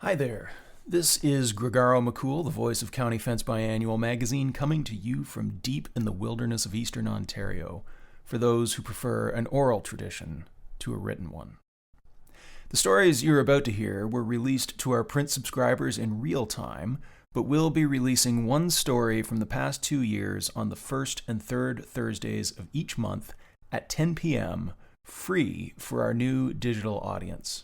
Hi there. This is Gregaro McCool, the voice of County Fence Biannual magazine, coming to you from deep in the wilderness of eastern Ontario, for those who prefer an oral tradition to a written one. The stories you're about to hear were released to our print subscribers in real time, but we'll be releasing one story from the past 2 years on the first and third Thursdays of each month at 10 p.m., free for our new digital audience.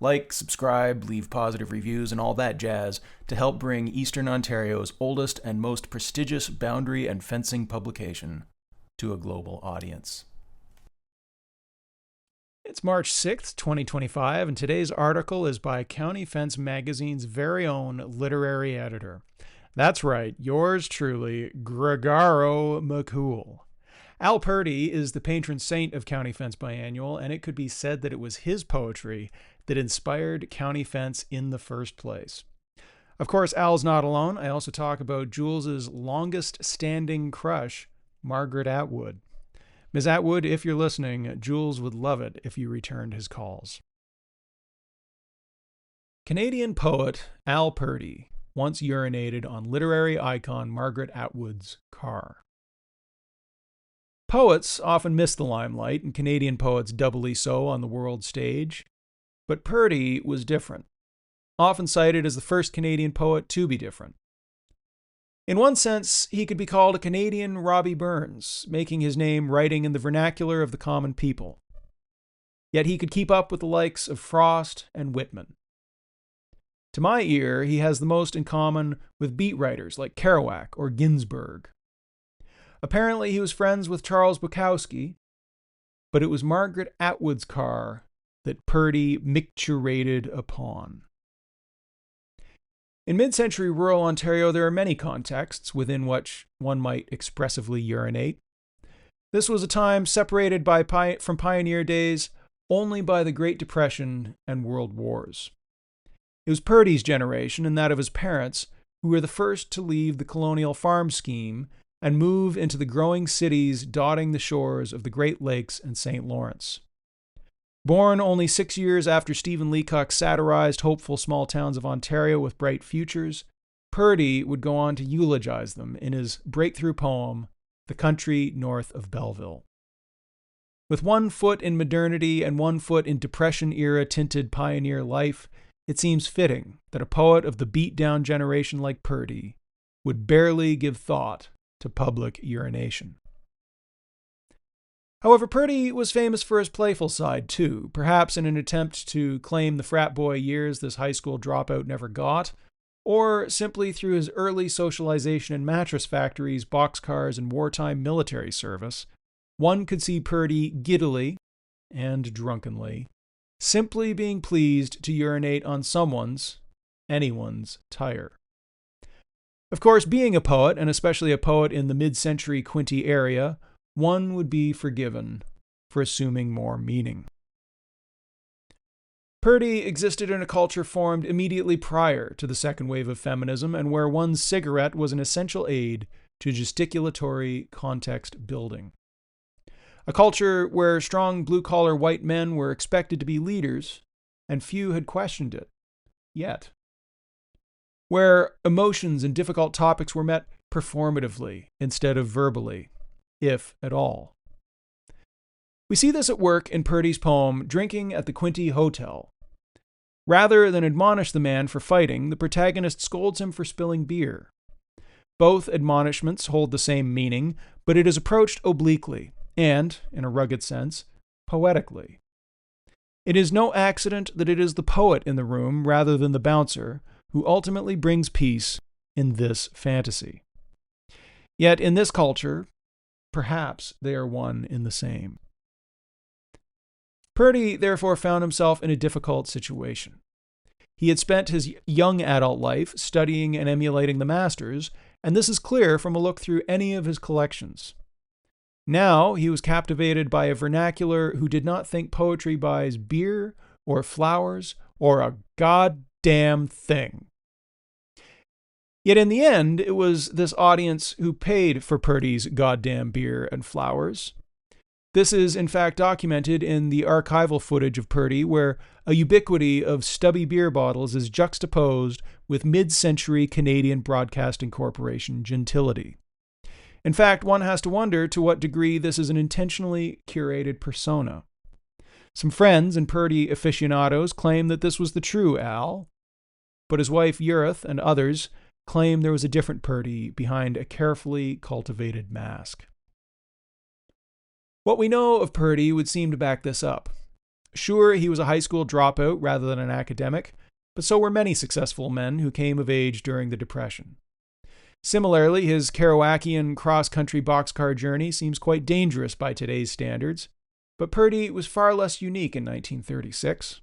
Like, subscribe, leave positive reviews, and all that jazz to help bring Eastern Ontario's oldest and most prestigious boundary and fencing publication to a global audience. It's March 6th, 2025, and today's article is by County Fence Magazine's very own literary editor. That's right, yours truly, Gregaro McCool. Al Purdy is the patron saint of County Fence Biannual, and it could be said that it was his poetry that inspired County Fence in the first place. Of course, Al's not alone. I also talk about Jules' longest-standing crush, Margaret Atwood. Ms. Atwood, if you're listening, Jules would love it if you returned his calls. Canadian poet Al Purdy once urinated on literary icon Margaret Atwood's car. Poets often miss the limelight, and Canadian poets doubly so on the world stage. But Purdy was different, often cited as the first Canadian poet to be different. In one sense, he could be called a Canadian Robbie Burns, making his name writing in the vernacular of the common people. Yet he could keep up with the likes of Frost and Whitman. To my ear, he has the most in common with beat writers like Kerouac or Ginsberg. Apparently, he was friends with Charles Bukowski, but it was Margaret Atwood's car that Purdy micturated upon. In mid-century rural Ontario, there are many contexts within which one might expressively urinate. This was a time separated from pioneer days only by the Great Depression and World Wars. It was Purdy's generation and that of his parents who were the first to leave the colonial farm scheme and move into the growing cities dotting the shores of the Great Lakes and St. Lawrence. Born only 6 years after Stephen Leacock satirized hopeful small towns of Ontario with bright futures, Purdy would go on to eulogize them in his breakthrough poem, The Country North of Belleville. With 1 foot in modernity and 1 foot in Depression-era tinted pioneer life, it seems fitting that a poet of the beat-down generation like Purdy would barely give thought to public urination. However, Purdy was famous for his playful side too, perhaps in an attempt to claim the frat boy years this high school dropout never got, or simply through his early socialization in mattress factories, boxcars, and wartime military service. One could see Purdy giddily and drunkenly, simply being pleased to urinate on anyone's tire. Of course, being a poet, and especially a poet in the mid-century Quinte area, one would be forgiven for assuming more meaning. Purdy existed in a culture formed immediately prior to the second wave of feminism and where one's cigarette was an essential aid to gesticulatory context building. A culture where strong blue-collar white men were expected to be leaders, and few had questioned it, yet. Where emotions and difficult topics were met performatively instead of verbally, if at all. We see this at work in Purdy's poem, Drinking at the Quinte Hotel. Rather than admonish the man for fighting, the protagonist scolds him for spilling beer. Both admonishments hold the same meaning, but it is approached obliquely and, in a rugged sense, poetically. It is no accident that it is the poet in the room rather than the bouncer who ultimately brings peace in this fantasy. Yet in this culture, perhaps they are one in the same. Purdy therefore found himself in a difficult situation. He had spent his young adult life studying and emulating the masters, and this is clear from a look through any of his collections. Now he was captivated by a vernacular who did not think poetry buys beer or flowers or a goddamn thing. Yet in the end, it was this audience who paid for Purdy's goddamn beer and flowers. This is in fact documented in the archival footage of Purdy, where a ubiquity of stubby beer bottles is juxtaposed with mid-century Canadian Broadcasting Corporation gentility. In fact, one has to wonder to what degree this is an intentionally curated persona. Some friends and Purdy aficionados claim that this was the true Al, but his wife Urith and others claim there was a different Purdy behind a carefully cultivated mask. What we know of Purdy would seem to back this up. Sure, he was a high school dropout rather than an academic, but so were many successful men who came of age during the Depression. Similarly, his Kerouacian cross-country boxcar journey seems quite dangerous by today's standards, but Purdy was far less unique in 1936.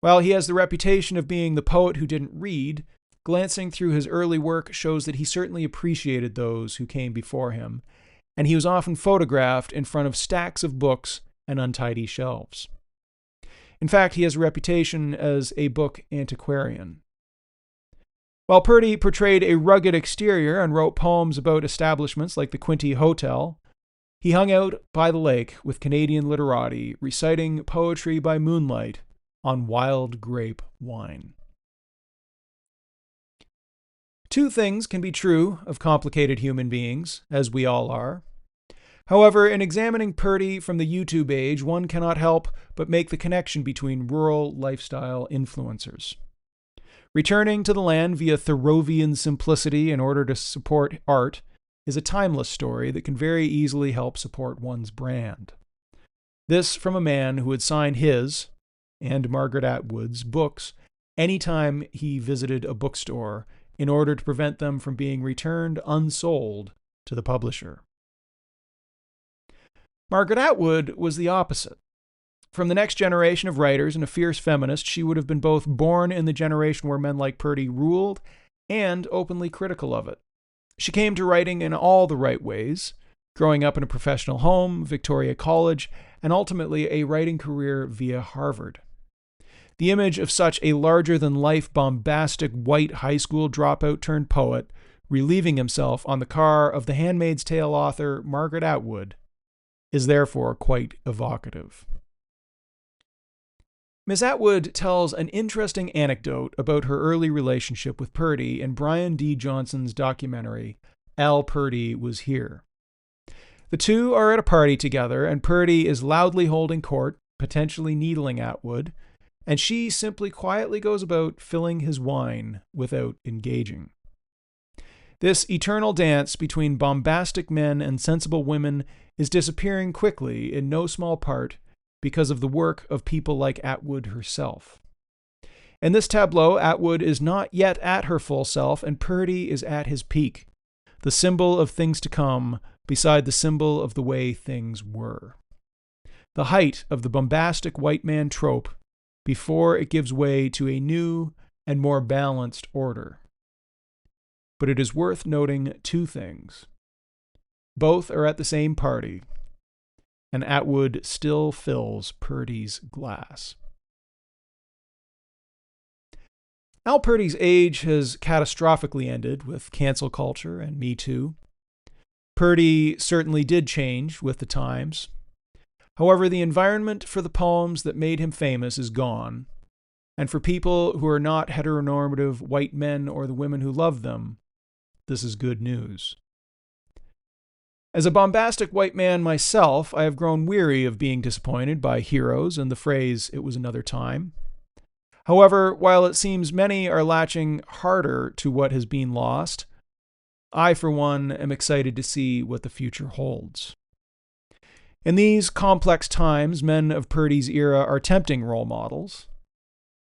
While he has the reputation of being the poet who didn't read, glancing through his early work shows that he certainly appreciated those who came before him, and he was often photographed in front of stacks of books and untidy shelves. In fact, he has a reputation as a book antiquarian. While Purdy portrayed a rugged exterior and wrote poems about establishments like the Quinte Hotel, he hung out by the lake with Canadian literati, reciting poetry by moonlight on wild grape wine. Two things can be true of complicated human beings, as we all are. However, in examining Purdy from the YouTube age, one cannot help but make the connection between rural lifestyle influencers. Returning to the land via Thoreauvian simplicity in order to support art is a timeless story that can very easily help support one's brand. This from a man who would sign his, and Margaret Atwood's, books anytime he visited a bookstore in order to prevent them from being returned unsold to the publisher. Margaret Atwood was the opposite. From the next generation of writers and a fierce feminist, she would have been both born in the generation where men like Purdy ruled and openly critical of it. She came to writing in all the right ways, growing up in a professional home, Victoria College, and ultimately a writing career via Harvard. The image of such a larger-than-life, bombastic white high school dropout turned poet relieving himself on the car of The Handmaid's Tale author Margaret Atwood is therefore quite evocative. Miss Atwood tells an interesting anecdote about her early relationship with Purdy in Brian D. Johnson's documentary, Al Purdy Was Here. The two are at a party together, and Purdy is loudly holding court, potentially needling Atwood, and she simply quietly goes about filling his wine without engaging. This eternal dance between bombastic men and sensible women is disappearing quickly in no small part because of the work of people like Atwood herself. In this tableau, Atwood is not yet at her full self, and Purdy is at his peak, the symbol of things to come beside the symbol of the way things were. The height of the bombastic white man trope before it gives way to a new and more balanced order. But it is worth noting two things. Both are at the same party, and Atwood still fills Purdy's glass. Al Purdy's age has catastrophically ended with cancel culture and Me Too. Purdy certainly did change with the times. However, the environment for the poems that made him famous is gone, and for people who are not heteronormative white men or the women who love them, this is good news. As a bombastic white man myself, I have grown weary of being disappointed by heroes and the phrase, "it was another time." However, while it seems many are latching harder to what has been lost, I, for one, am excited to see what the future holds. In these complex times, men of Purdy's era are tempting role models,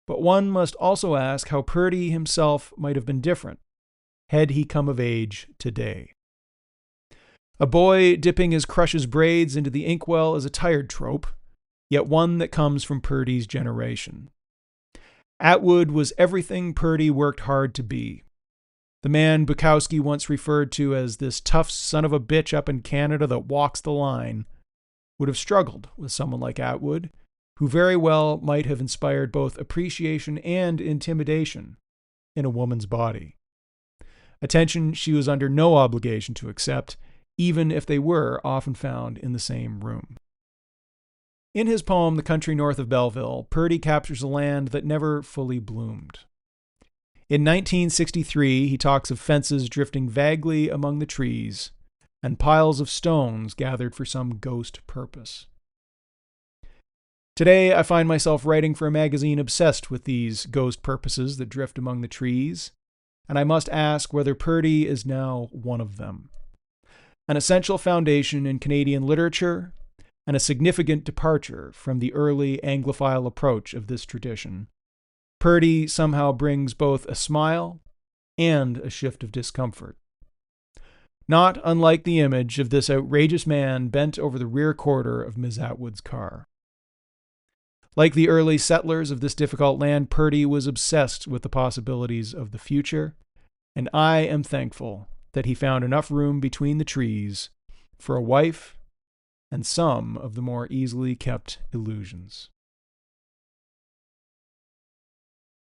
but one must also ask how Purdy himself might have been different had he come of age today. A boy dipping his crush's braids into the inkwell is a tired trope, yet one that comes from Purdy's generation. Atwood was everything Purdy worked hard to be. The man Bukowski once referred to as this tough son of a bitch up in Canada that walks the line would have struggled with someone like Atwood, who very well might have inspired both appreciation and intimidation in a woman's body. Attention she was under no obligation to accept, even if they were often found in the same room. In his poem, The Country North of Belleville, Purdy captures a land that never fully bloomed. In 1963, he talks of fences drifting vaguely among the trees and piles of stones gathered for some ghost purpose. Today, I find myself writing for a magazine obsessed with these ghost purposes that drift among the trees, and I must ask whether Purdy is now one of them. An essential foundation in Canadian literature and a significant departure from the early Anglophile approach of this tradition. Purdy somehow brings both a smile and a shift of discomfort. Not unlike the image of this outrageous man bent over the rear quarter of Miss Atwood's car. Like the early settlers of this difficult land, Purdy was obsessed with the possibilities of the future, and I am thankful that he found enough room between the trees for a wife and some of the more easily kept illusions.